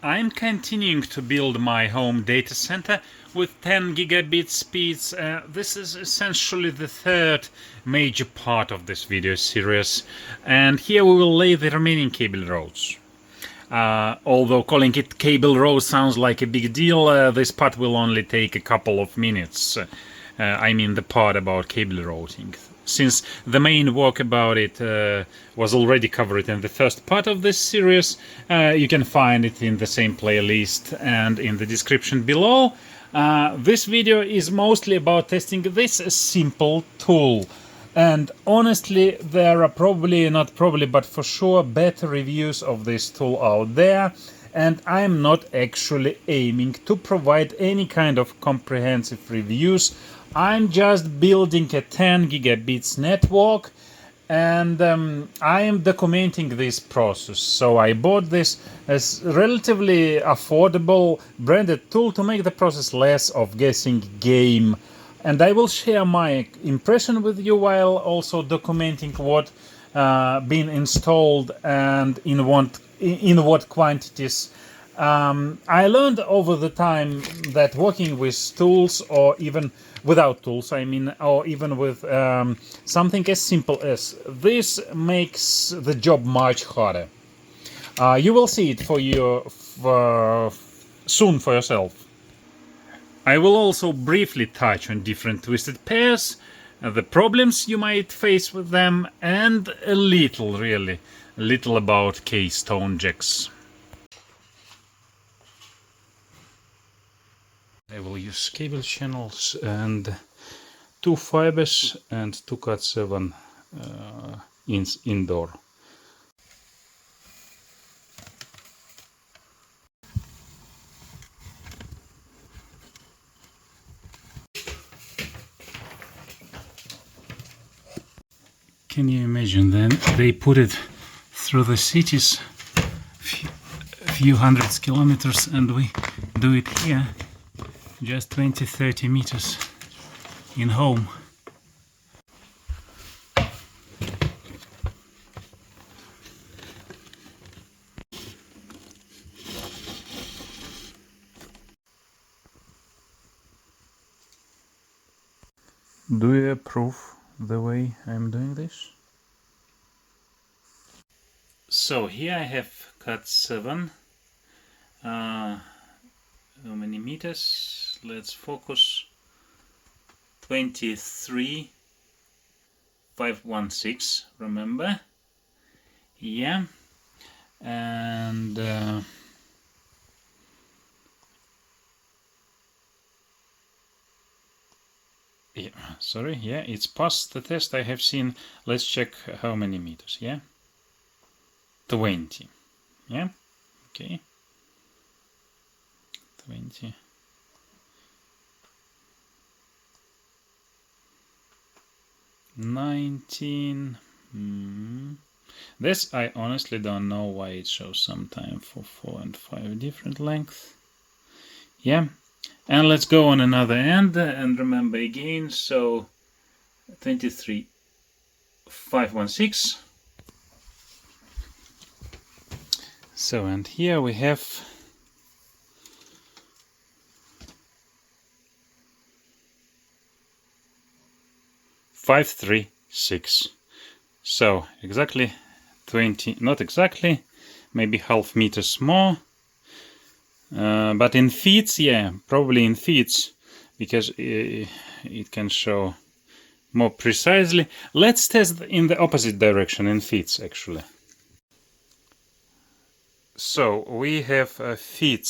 I'm continuing to build my home data center with 10 gigabit speeds. This is essentially the third major part of this video series, and here we will lay the remaining cable rows. Although calling it cable row sounds like a big deal, this part will only take a couple of minutes. I mean the part about cable routing, since the main work about it was already covered in the first part of this series. You can find it in the same playlist and in the description below. This video is mostly about testing this simple tool. And honestly, there are but for sure better reviews of this tool out there. And I'm not actually aiming to provide any kind of comprehensive reviews. I'm just building a 10 gigabits network, and I am documenting this process. So I bought this as relatively affordable branded tool to make the process less of guessing game. And I will share my impression with you while also documenting what been installed and in what quantities. I learned over the time that working with tools, or even without tools, or even with something as simple as this, makes the job much harder. You will see it soon for yourself. I will also briefly touch on different twisted pairs, the problems you might face with them, and a little about Keystone Jacks. I will use cable channels and 2 fibers and 2 Cat7 Indoor. Can you imagine then? They put it through the cities, few hundreds kilometers, and we do it here, just 20-30 meters in home. Do you approve the way I'm doing this? So here I have Cat7. How many meters? Let's focus. 23,516. Remember? Yeah. And yeah, sorry, yeah, it's past the test I have seen. Let's check how many meters. Yeah, 20. Yeah, okay, 20. $19. This I honestly don't know why it shows sometime for 4 and 5 different lengths. Yeah, and let's go on another end and remember again. So 23,516. So, and here we have 536. So exactly 20, not exactly, maybe half meters more, but in feet, yeah, probably in feet, because it can show more precisely. Let's test in the opposite direction, in feet actually. So we have feet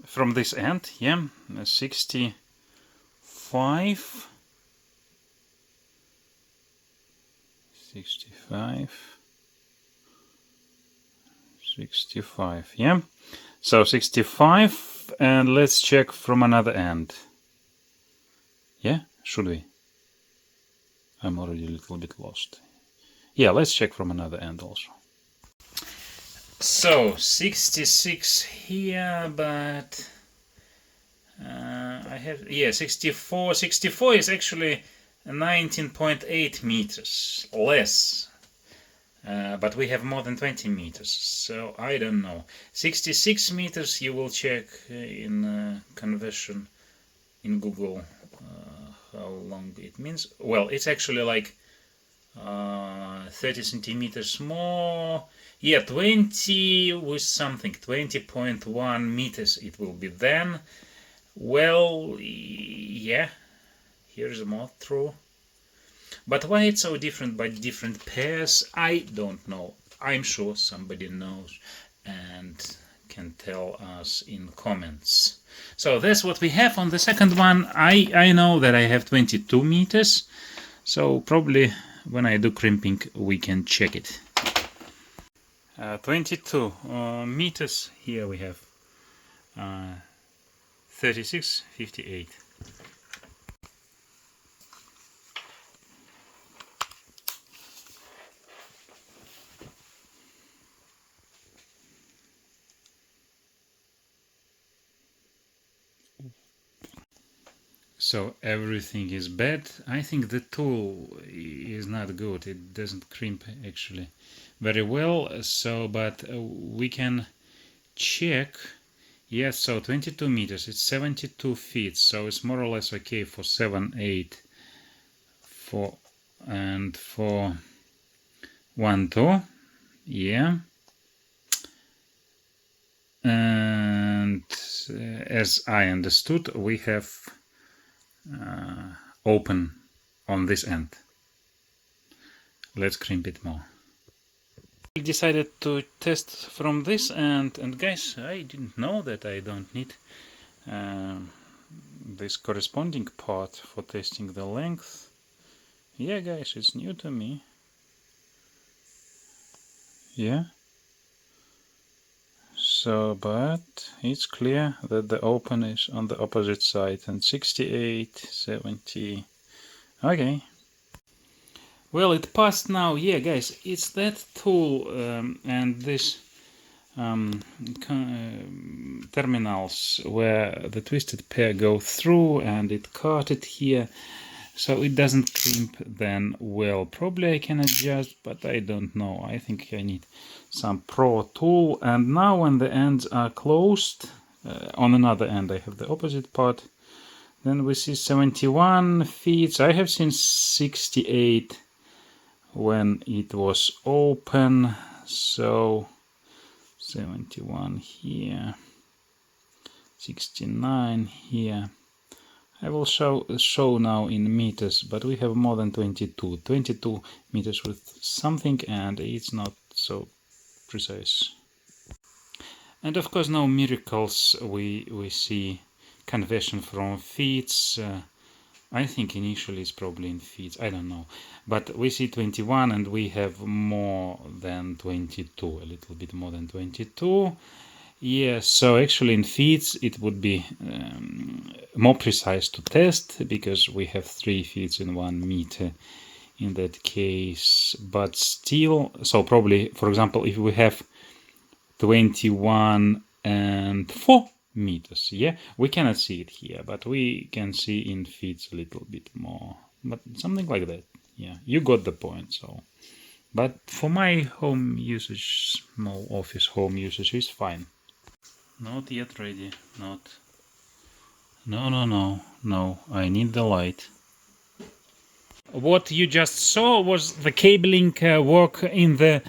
from this end, yeah, 65. 65, yeah. So 65, and let's check from another end. Yeah, should we? I'm already a little bit lost. Yeah, let's check from another end also. So 66 here, but I have, yeah, 64. 64 is actually 19.8 meters less. but we have more than 20 meters, so I don't know. 66 meters you will check in conversion in Google how long it means. Well, it's actually like 30 centimeters more. Yeah, 20 with something, 20.1 meters it will be then. Well, yeah, here's more true. But why it's so different by different pairs, I don't know. I'm sure somebody knows and can tell us in comments. So that's what we have on the second one. I know that I have 22 meters, so probably when I do crimping we can check it. 22 meters, here we have 36.58. So everything is bad. I think the tool is not good. It doesn't crimp actually very well. So, but we can check. Yes, so 22 meters. It's 72 feet. So it's more or less okay for 7/8. And for 1/2. Yeah. And as I understood, we have open on this end. Let's crimp it more. I decided to test from this end, and guys, I didn't know that I don't need this corresponding part for testing the length. Yeah, guys, it's new to me. Yeah. So, but it's clear that the open is on the opposite side, and 68, 70. Okay. Well, it passed now. Yeah, guys, it's that tool and this terminals where the twisted pair go through, and it caught it here. So it doesn't crimp then well. Probably I can adjust, but I don't know. I think I need some pro tool. And now when the ends are closed, on another end I have the opposite part, then we see 71 feet. I have seen 68 when it was open. So 71 here, 69 here. I will show now in meters, but we have more than 22 meters with something, and it's not so precise. And of course, no miracles. We see conversion from feet. I think initially it's probably in feet. I don't know, but we see 21, and we have more than 22, a little bit more than 22. Yes, so actually in feet it would be more precise to test, because we have 3 feet in 1 meter in that case. But still, so probably, for example, if we have 21 and 4 meters, yeah, we cannot see it here, but we can see in feet a little bit more, but something like that. Yeah, you got the point. So, but for my home usage, small office home usage is fine. Not yet ready. Not. No. I need the light. What you just saw was the cabling work in the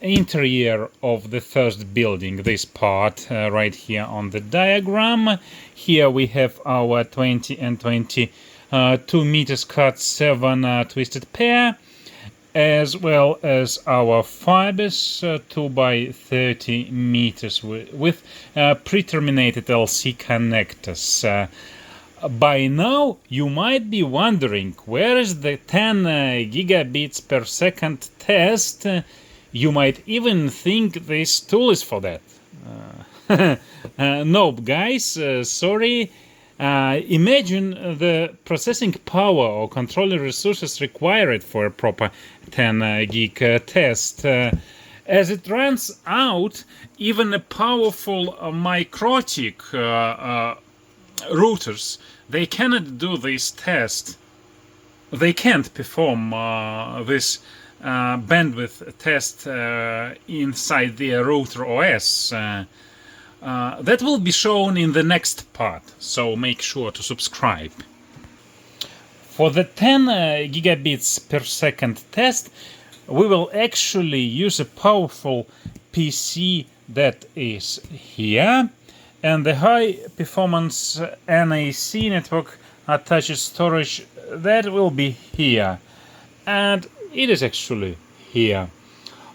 interior of the first building. This part right here on the diagram. Here we have our 20 and 22 meters Cat7 twisted pair, as well as our fibers 2 by 30 meters with pre-terminated LC connectors. By now you might be wondering, where is the 10 gigabits per second test? You might even think this tool is for that. No, guys, sorry. Imagine the processing power or controller resources required for a proper 10 gig test. As it runs out, even a powerful microtic routers, they cannot do this test. They can't perform this bandwidth test inside the router OS. That will be shown in the next part, so make sure to subscribe. For the 10 gigabits per second test, we will actually use a powerful PC that is here, and the high performance NAC network attached storage that will be here, and it is actually here.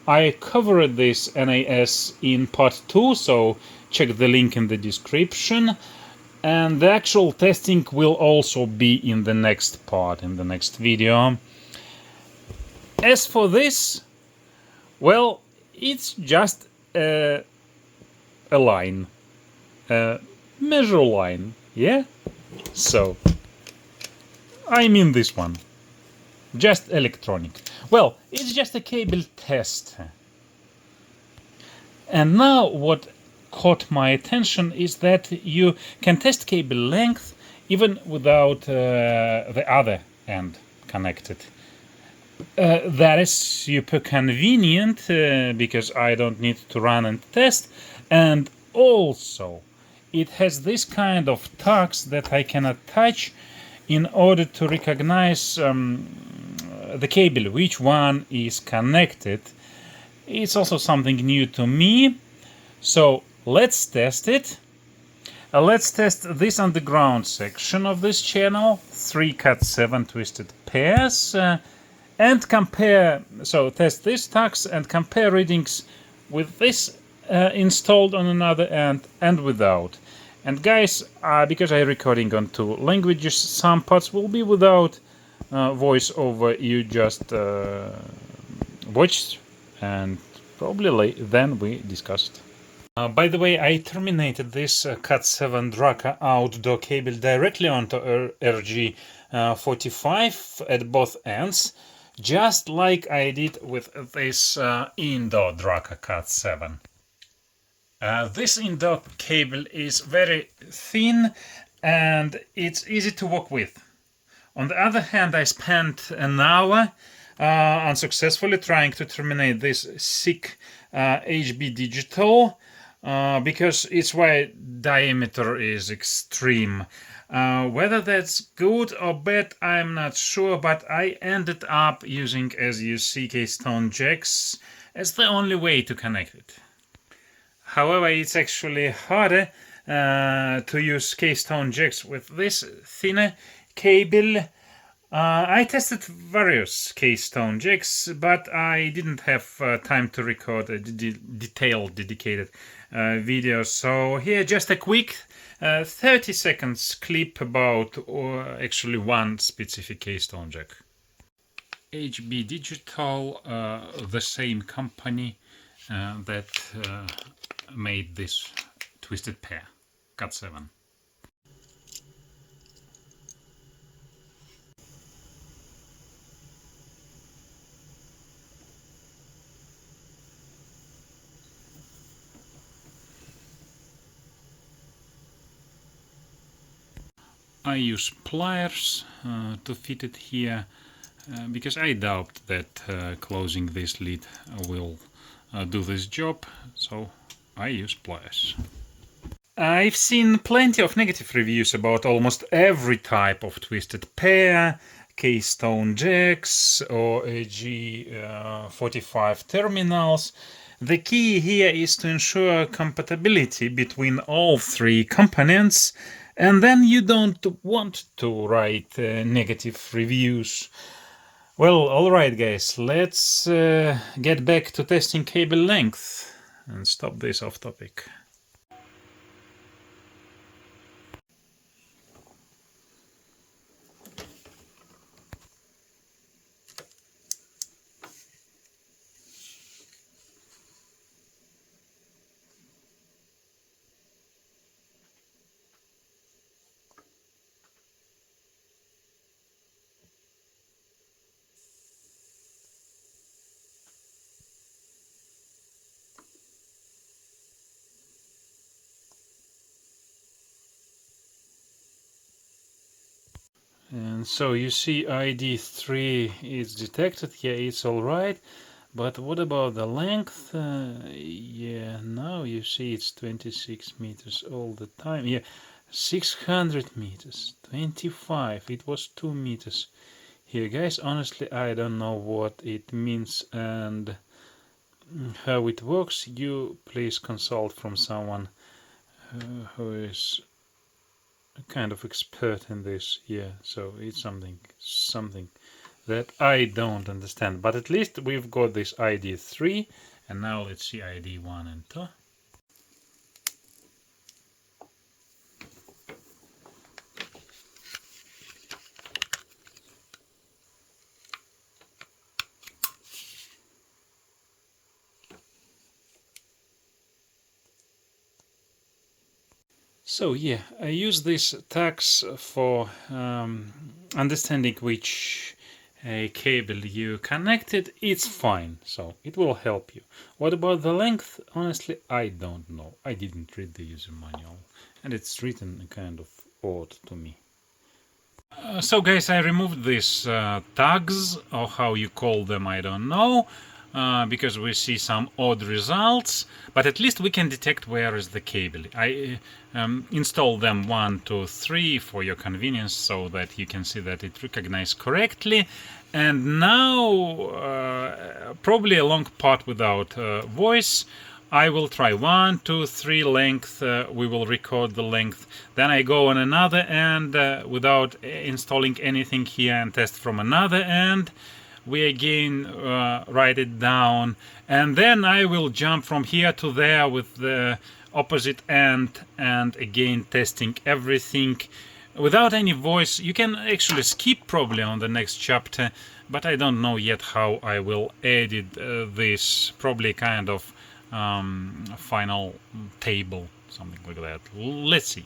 I covered this NAS in part 2, so check the link in the description, and the actual testing will also be in the next part, in the next video. As for this, well, it's just a line, a measure line, yeah? So, I mean this one, just electronic. Well, it's just a cable test. And now what caught my attention is that you can test cable length even without the other end connected. That is super convenient because I don't need to run and test, and also it has this kind of tags that I can attach in order to recognize the cable, which one is connected. It's also something new to me, so let's test it. Let's test this underground section of this channel, 3 Cat7 twisted pairs, and compare, so test these tags and compare readings with this installed on another end and without. And guys, because I'm recording on 2 languages, some parts will be without voiceover. You just watched and probably then we discussed. By the way, I terminated this Cat7 Draka Outdoor cable directly onto RJ45 at both ends, just like I did with this indoor Draka Cat7. This indoor cable is very thin and it's easy to work with. On the other hand, I spent an hour unsuccessfully trying to terminate this thick HB-Digital because its wire diameter is extreme. Whether that's good or bad, I'm not sure, but I ended up using, as you see, Keystone Jacks as the only way to connect it. However, it's actually harder to use Keystone Jacks with this thinner cable. I tested various Keystone Jacks, but I didn't have time to record a detailed, dedicated video. So here, just a quick 30 seconds clip about actually one specific Keystone Jack. HB-Digital, the same company that made this twisted pair, Cat7. I use pliers to fit it here because I doubt that closing this lid will do this job, so I use pliers. I've seen plenty of negative reviews about almost every type of twisted pair, Keystone Jacks or RJ45 terminals. The key here is to ensure compatibility between all 3 components, and then you don't want to write negative reviews. Well, alright guys, let's get back to testing cable length and stop this off topic. And so you see ID3 is detected. Yeah, it's all right. But what about the length? Yeah, now you see it's 26 meters all the time. Yeah, 600 meters, 25. It was 2 meters here, guys. Honestly, I don't know what it means and how it works. You please consult from someone who is kind of expert in this. Yeah, so it's something that I don't understand. But at least we've got this ID 3, and now let's see ID 1 and 2. So yeah, I use these tags for understanding which cable you connected. It's fine, so it will help you. What about the length? Honestly, I don't know. I didn't read the user manual, and it's written kind of odd to me. So guys, I removed these tags, or how you call them, I don't know, because we see some odd results, but at least we can detect where is the cable. I installed them 1, 2, 3 for your convenience, so that you can see that it recognized correctly. And now, probably a long part without voice. I will try 1, 2, 3 length. We will record the length. Then I go on another end without installing anything here and test from another end. We again write it down, and then I will jump from here to there with the opposite end and again testing everything without any voice. You can actually skip probably on the next chapter, but I don't know yet how I will edit this. Probably kind of final table, something like that. Let's see.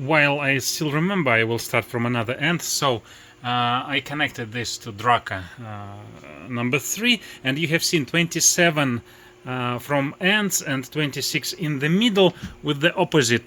while I still remember, I will start from another end. So I connected this to Draka number 3, and you have seen 27 from ends and 26 in the middle with the opposite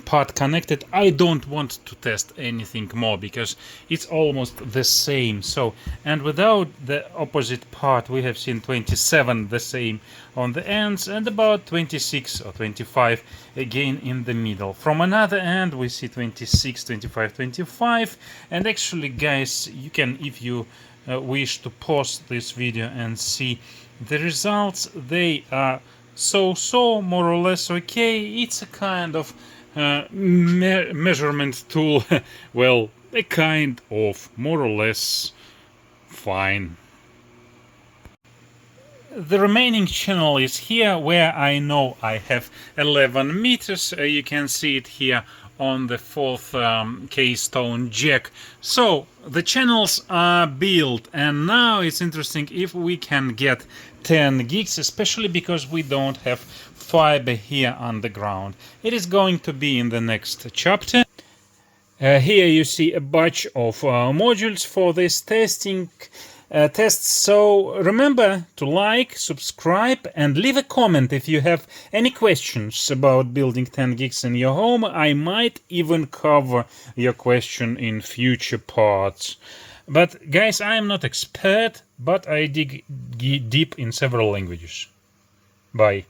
part connected. I don't want to test anything more because it's almost the same. So, and without the opposite part, we have seen 27 the same on the ends and about 26 or 25 again in the middle. From another end we see 26, 25, 25, and actually guys, you can, if you wish, to pause this video and see the results. They are so more or less okay. It's a kind of measurement tool. Well, a kind of more or less fine. The remaining channel is here, where I know I have 11 meters. You can see it here on the 4th Keystone Jack. So the channels are built, and now it's interesting if we can get 10 gigs, especially because we don't have fiber here on the ground. It is going to be in the next chapter. Here you see a batch of modules for this testing tests. So remember to like, subscribe, and leave a comment if you have any questions about building 10 gigs in your home. I might even cover your question in future parts. But guys, I am not expert, but I dig deep in several languages. Bye.